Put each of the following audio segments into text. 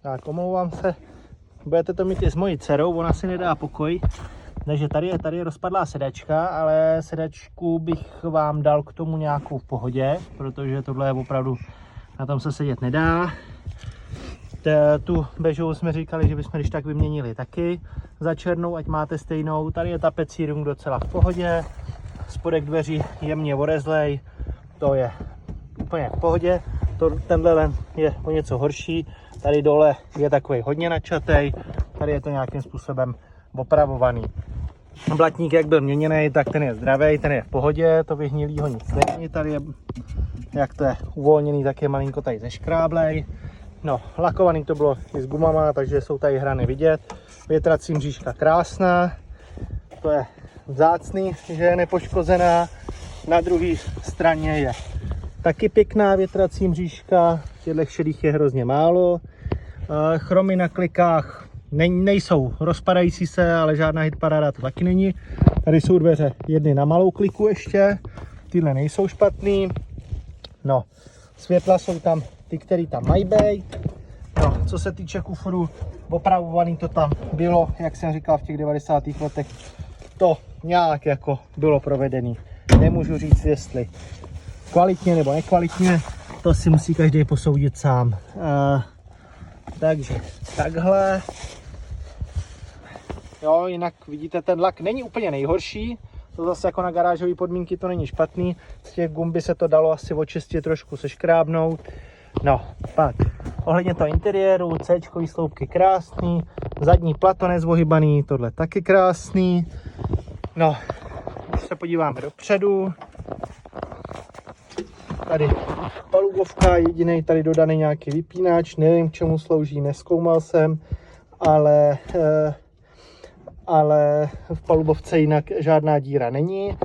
Tak, omlouvám se. Budete to mít i s mojí dcerou, ona si nedá pokoj. Takže tady je rozpadlá sedačka, ale sedačku bych vám dal k tomu nějakou v pohodě, protože tohle je opravdu, na tom se sedět nedá. Tu bežovou jsme říkali, že bychom když tak vyměnili taky za černou, ať máte stejnou. Tady je tapecíring docela v pohodě, spodek dveří jemně orezlej, to je úplně v pohodě. Tenhle len je o něco horší, tady dole je takový hodně načatej, tady je to nějakým způsobem opravovaný. Blatník, jak byl měněný, tak ten je zdravý, ten je v pohodě, to vyhnilýho nic není, tady je, jak to je uvolněný, tak je malinko tady zeškráblej. No, lakovaný to bylo i s gumama, takže jsou tady hrany vidět. Větrací mřížka krásná, to je vzácný, že je nepoškozená. Na druhé straně je taky pěkná větrací mřížka, těchto šedých je hrozně málo. Chromy na klikách nejsou rozpadající se, ale žádná hitparáda to taky není. Tady jsou dveře jedny na malou kliku ještě, tyhle nejsou špatný. No, světla jsou tam ty, které tam mají být. No, co se týče kufru, opravovaný to tam bylo, jak jsem říkal, v těch 90. letech to nějak jako bylo provedený. Nemůžu říct, jestli kvalitně nebo nekvalitně, to si musí každý posoudit sám. Takže takhle. Jo, jinak vidíte, ten lak není úplně nejhorší. To zase jako na garážové podmínky to není špatný. Z těch gum by se to dalo asi očistit, trošku seškrábnout. No, pak ohledně toho interiéru, C-čkový sloupky krásný, zadní plato nezvohybaný, tohle taky krásný. No, když se podíváme dopředu, tady palubovka, jediný tady dodaný nějaký vypínač, nevím k čemu slouží, nezkoumal jsem, ale v palubovce jinak žádná díra není.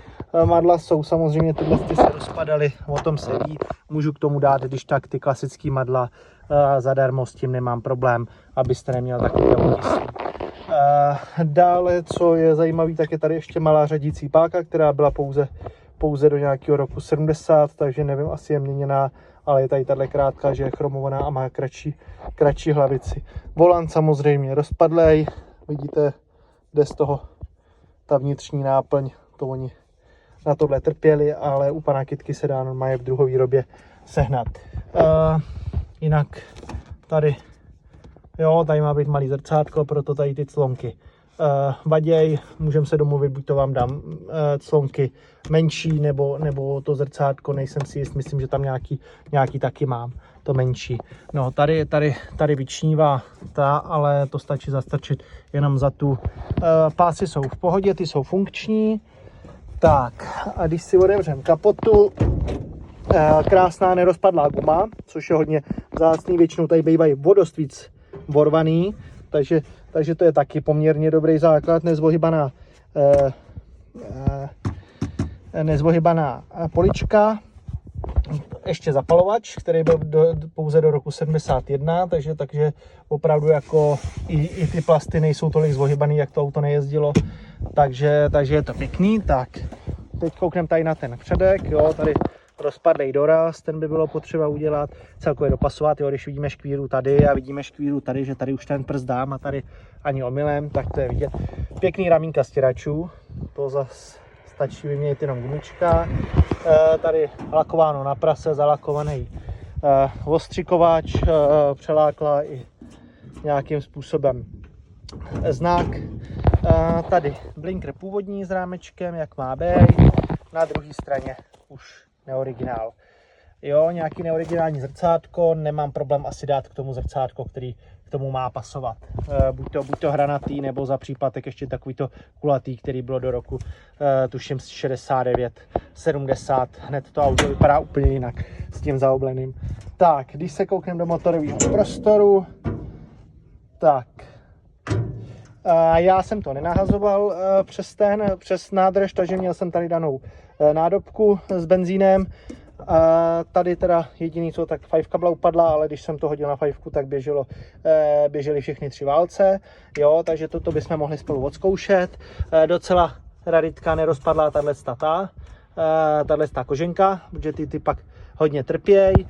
Madla jsou samozřejmě, tyhle se rozpadaly, o tom se ví. Můžu k tomu dát, když tak, ty klasický madla zadarmo, s tím nemám problém, abyste neměl takový otisky. Dále, co je zajímavé, tak je tady ještě malá řadící páka, která byla pouze do nějakého roku 70, takže nevím, asi je měněná, ale je tady tahle krátká, že je chromovaná a má kratší hlavici. Volant samozřejmě rozpadlej, vidíte, jde z toho ta vnitřní náplň, to oni na tohle trpěli, ale u pana Kytky se dá normálně v druhovýrobě sehnat. Jinak tady, jo, tady má být malý zrcátko, proto tady ty clonky vaděj, můžeme se domluvit, buď to vám dám clonky menší, nebo to zrcátko, nejsem si jist, myslím, že tam nějaký taky mám, to menší. No, tady vyčnívá ta, ale to stačí zastrčit jenom za tu. Pásy jsou v pohodě, ty jsou funkční. Tak, a když si otevřeme kapotu, krásná nerozpadlá guma, což je hodně vzácný, většinou tady bývají vodost víc vorvaný, takže to je taky poměrně dobrý základ, nezvohybaná polička, ještě zapalovač, který byl pouze do roku 71, takže opravdu jako i ty plasty nejsou tolik zvohybaný, jak to auto nejezdilo, takže je to pěkný. Tak, teď koukneme tady na ten předek, jo, tady rozpadlej doraz, ten by bylo potřeba udělat, celkově dopasovat, jo, když vidíme škvíru tady a vidíme škvíru tady, že tady už ten prst dám a tady ani omylem, tak to je vidět. Pěkný ramínka stěračů, to zase stačí vyměnit jenom gumička. Tady lakováno na prase, zalakovaný ostřikovač, přelákla i nějakým způsobem znak. Tady blinker původní s rámečkem, jak má být, na druhé straně už neoriginál. Jo, nějaký neoriginální zrcátko, nemám problém asi dát k tomu zrcátko, který k tomu má pasovat. Buď to hranatý, nebo za příplatek ještě takovýto kulatý, který bylo do roku, tuším, 69, 70. Hned to auto vypadá úplně jinak s tím zaobleným. Tak, když se koukneme do motorového prostoru, tak, já jsem to nenahazoval přes nádrž, takže měl jsem tady danou nádobku s benzínem. Tady teda jediný co, tak fajfka byla upadla, ale když jsem to hodil na fajfku, tak běžely všechny 3 válce, jo, takže toto bychom mohli spolu odzkoušet. Docela raritka, nerozpadlá tato koženka, protože ty pak hodně trpějí.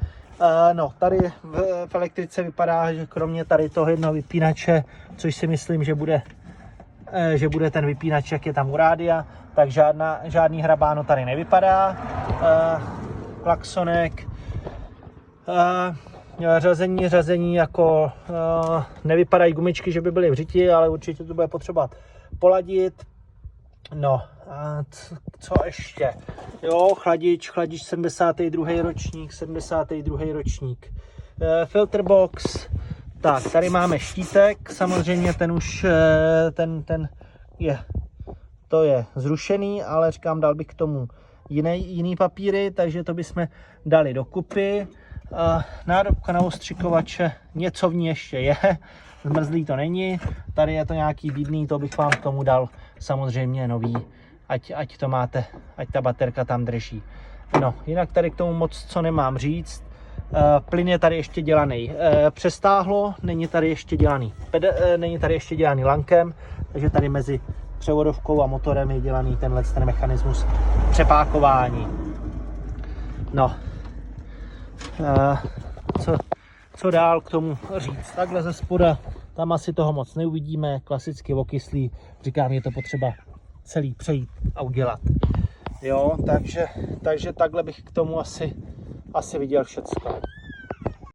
No, tady v elektrice vypadá, že kromě tady toho jednoho vypínače, což si myslím, že bude ten vypínač, jak je tam u rádia, tak žádný hrabáno tady nevypadá. Klaxonek. Řazení jako nevypadají gumičky, že by byly v řiti, ale určitě to bude potřeba poladit. No, a co ještě? Jo, chladič 72. ročník. Filterbox. Tak, tady máme štítek, samozřejmě ten už, to je zrušený, ale říkám, dal bych k tomu jiný papíry, takže to bychom dali dokupy. Nádobka na ostřikovače, něco v ní ještě je, zmrzlý to není, tady je to nějaký bídný, to bych vám k tomu dal samozřejmě nový, ať to máte, ať ta baterka tam drží. No, jinak tady k tomu moc co nemám říct. Plyn je tady ještě dělaný přestáhlo, není tady ještě dělaný lankem, takže tady mezi převodovkou a motorem je dělaný ten mechanismus přepákování. No, co dál k tomu říct? Takhle ze spoda, tam asi toho moc neuvidíme, klasicky okyslý, říkám, je to potřeba celý přejít a udělat. Jo, takže takhle bych k tomu asi viděl všecko.